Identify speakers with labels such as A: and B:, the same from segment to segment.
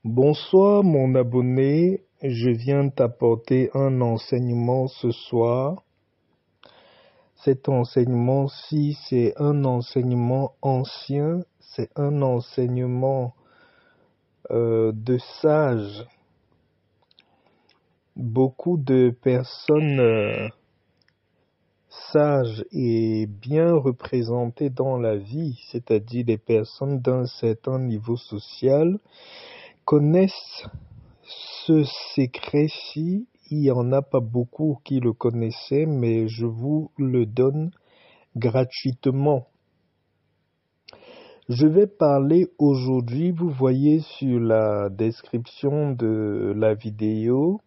A: Bonsoir mon abonné, je viens t'apporter un enseignement ce soir. Cet enseignement-ci, c'est un enseignement ancien, c'est un enseignement de sages. Beaucoup de personnes sages et bien représentées dans la vie, c'est-à-dire les personnes d'un certain niveau social, connaissent ce secret-ci. Il n'y en a pas beaucoup qui le connaissaient, mais je vous le donne gratuitement. Je vais parler aujourd'hui, vous voyez sur la description de la vidéo,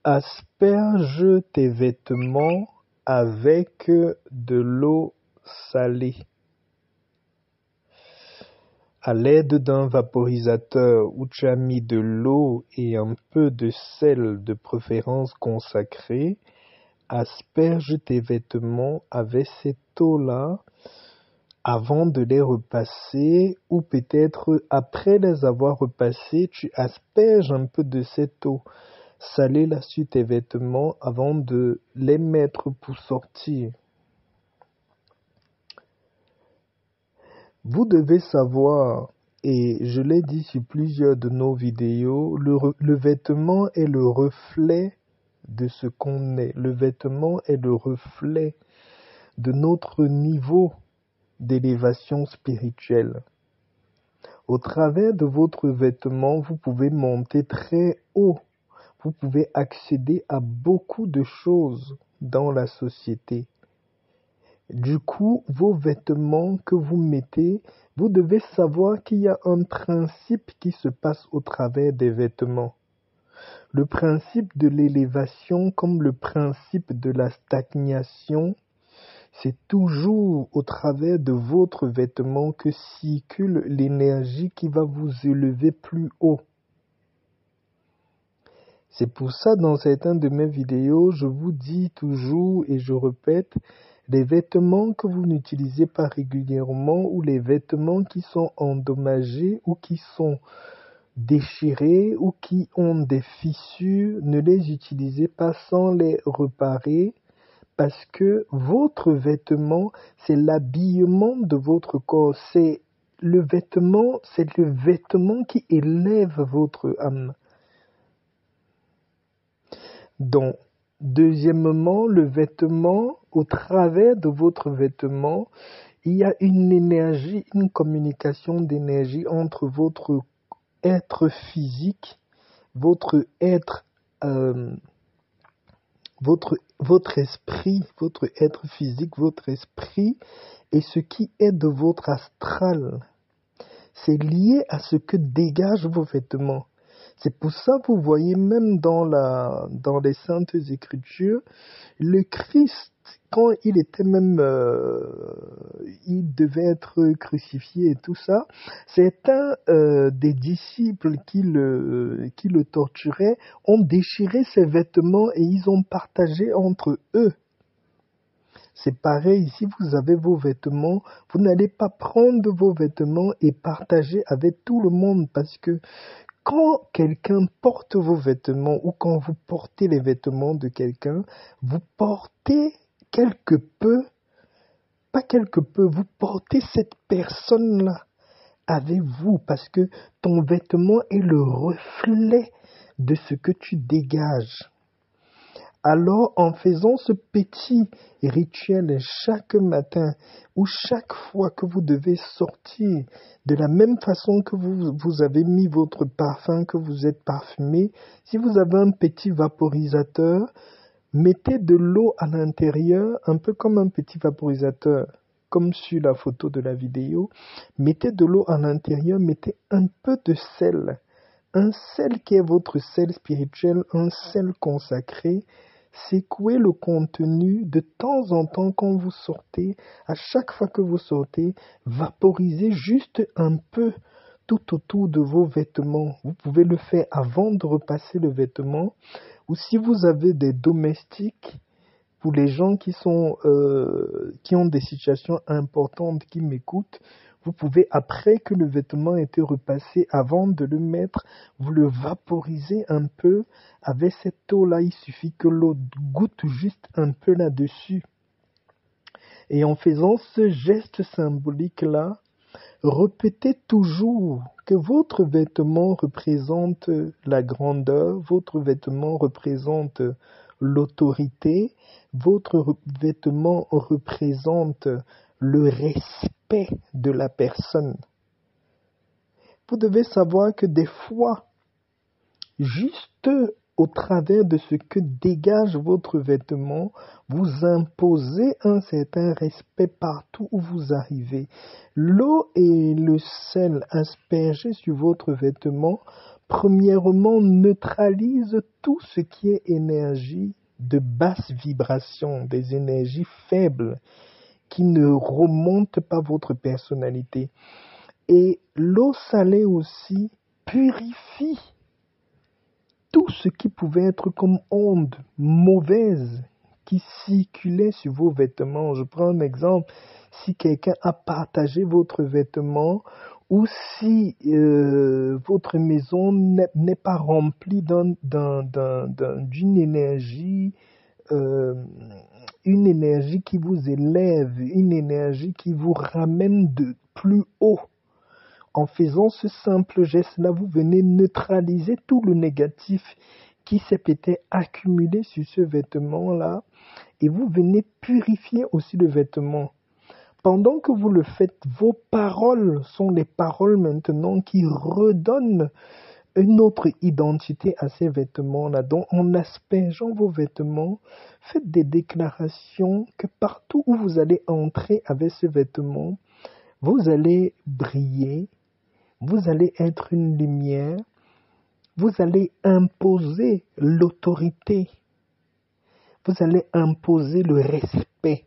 A: asperge tes vêtements avec de l'eau salée. À l'aide d'un vaporisateur où tu as mis de l'eau et un peu de sel de préférence consacré, asperge tes vêtements avec cette eau-là avant de les repasser ou peut-être après les avoir repassés, tu asperges un peu de cette eau salée là sur tes vêtements avant de les mettre pour sortir. Vous devez savoir, et je l'ai dit sur plusieurs de nos vidéos, le vêtement est le reflet de ce qu'on est. Le vêtement est le reflet de notre niveau d'élévation spirituelle. Au travers de votre vêtement, vous pouvez monter très haut. Vous pouvez accéder à beaucoup de choses dans la société. Du coup, vos vêtements que vous mettez, vous devez savoir qu'il y a un principe qui se passe au travers des vêtements. Le principe de l'élévation comme le principe de la stagnation, c'est toujours au travers de votre vêtement que circule l'énergie qui va vous élever plus haut. C'est pour ça, dans certaines de mes vidéos, je vous dis toujours et je répète, les vêtements que vous n'utilisez pas régulièrement ou les vêtements qui sont endommagés ou qui sont déchirés ou qui ont des fissures, ne les utilisez pas sans les réparer parce que votre vêtement, c'est l'habillement de votre corps. C'est le vêtement qui élève votre âme. Donc, deuxièmement, le vêtement, au travers de votre vêtement, il y a une énergie, une communication d'énergie entre votre être physique, votre être, votre esprit, votre être physique, votre esprit et ce qui est de votre astral. C'est lié à ce que dégagent vos vêtements. C'est pour ça que vous voyez même dans les Saintes Écritures, le Christ, quand il était même, il devait être crucifié et tout ça, certains des disciples qui le torturaient ont déchiré ses vêtements et ils ont partagé entre eux. C'est pareil, si vous avez vos vêtements, vous n'allez pas prendre vos vêtements et partager avec tout le monde parce que quand quelqu'un porte vos vêtements ou quand vous portez les vêtements de quelqu'un, vous portez quelque peu, pas quelque peu, vous portez cette personne-là avec vous parce que ton vêtement est le reflet de ce que tu dégages. Alors, en faisant ce petit rituel chaque matin ou chaque fois que vous devez sortir, de la même façon que vous avez mis votre parfum, que vous êtes parfumé, si vous avez un petit vaporisateur, mettez de l'eau à l'intérieur, un peu comme un petit vaporisateur, comme sur la photo de la vidéo. Mettez de l'eau à l'intérieur, mettez un peu de sel. Un sel qui est votre sel spirituel, un sel consacré. Secouez le contenu de temps en temps quand vous sortez. À chaque fois que vous sortez, vaporisez juste un peu tout autour de vos vêtements. Vous pouvez le faire avant de repasser le vêtement. Ou si vous avez des domestiques, pour les gens qui ont des situations importantes, qui m'écoutent, Vous pouvez, après que le vêtement ait été repassé, avant de le mettre, vous le vaporisez un peu. Avec cette eau-là, il suffit que l'eau goûte juste un peu là-dessus. Et en faisant ce geste symbolique-là, répétez toujours que votre vêtement représente la grandeur, votre vêtement représente l'autorité, votre vêtement représente le respect de la personne. Vous devez savoir que des fois, juste au travers de ce que dégage votre vêtement, vous imposez un certain respect partout où vous arrivez. L'eau et le sel aspergés sur votre vêtement, premièrement, neutralisent tout ce qui est énergie de basse vibration, des énergies faibles qui ne remontent pas votre personnalité. Et l'eau salée aussi purifie tout ce qui pouvait être comme ondes mauvaises qui circulaient sur vos vêtements. Je prends un exemple. Si quelqu'un a partagé votre vêtement ou si votre maison n'est pas remplie d'une énergie, une énergie qui vous élève, une énergie qui vous ramène de plus haut. En faisant ce simple geste-là, vous venez neutraliser tout le négatif qui s'est peut-être accumulé sur ce vêtement-là et vous venez purifier aussi le vêtement. Pendant que vous le faites, vos paroles sont les paroles maintenant qui redonnent une autre identité à ces vêtements-là. Donc, en aspergeant vos vêtements, faites des déclarations que partout où vous allez entrer avec ce vêtement, vous allez briller. Vous allez être une lumière, vous allez imposer l'autorité, vous allez imposer le respect,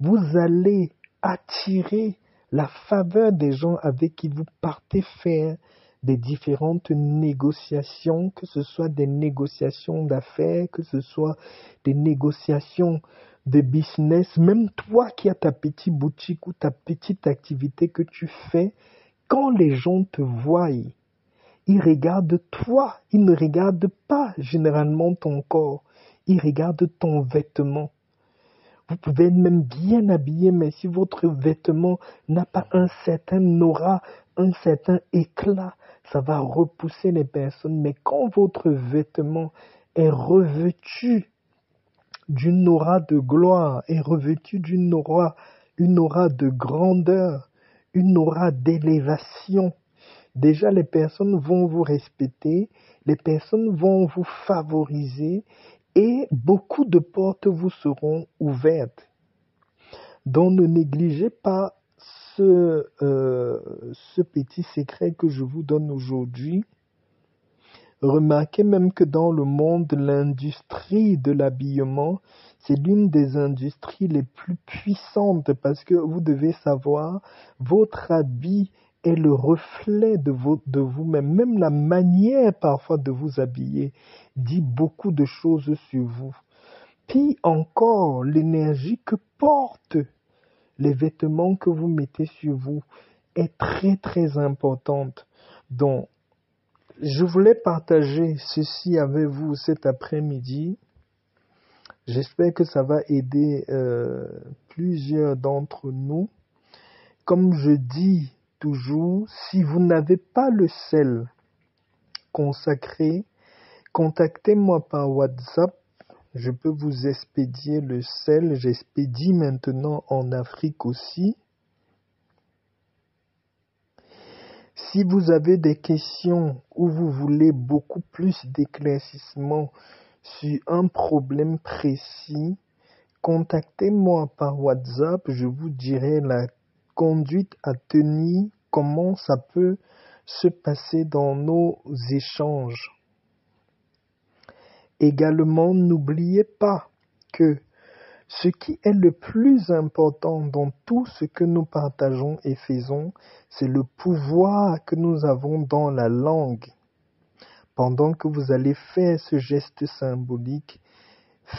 A: vous allez attirer la faveur des gens avec qui vous partez faire des différentes négociations, que ce soit des négociations d'affaires, que ce soit des négociations de business, même toi qui as ta petite boutique ou ta petite activité que tu fais. Quand les gens te voient, ils regardent toi, ils ne regardent pas généralement ton corps, ils regardent ton vêtement. Vous pouvez être même bien habillé, mais si votre vêtement n'a pas un certain aura, un certain éclat, ça va repousser les personnes. Mais quand votre vêtement est revêtu d'une aura de gloire, est revêtu d'une aura, une aura de grandeur, une aura d'élévation, déjà les personnes vont vous respecter, les personnes vont vous favoriser et beaucoup de portes vous seront ouvertes. Donc ne négligez pas ce petit secret que je vous donne aujourd'hui. Remarquez même que dans le monde, l'industrie de l'habillement, c'est l'une des industries les plus puissantes parce que vous devez savoir, votre habit est le reflet de vous-même. Même la manière parfois de vous habiller dit beaucoup de choses sur vous. Puis encore, l'énergie que portent les vêtements que vous mettez sur vous est très très importante. Donc, je voulais partager ceci avec vous cet après-midi. J'espère que ça va aider plusieurs d'entre nous. Comme je dis toujours, si vous n'avez pas le sel consacré, contactez-moi par WhatsApp. Je peux vous expédier le sel. J'expédie maintenant en Afrique aussi. Si vous avez des questions ou vous voulez beaucoup plus d'éclaircissement sur un problème précis, contactez-moi par WhatsApp. Je vous dirai la conduite à tenir, comment ça peut se passer dans nos échanges. Également, n'oubliez pas que ce qui est le plus important dans tout ce que nous partageons et faisons, c'est le pouvoir que nous avons dans la langue. Pendant que vous allez faire ce geste symbolique,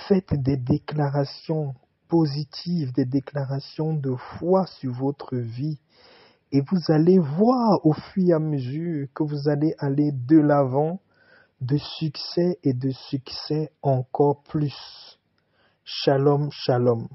A: faites des déclarations positives, des déclarations de foi sur votre vie. Et vous allez voir au fur et à mesure que vous allez aller de l'avant, de succès et de succès encore plus. Shalom, shalom.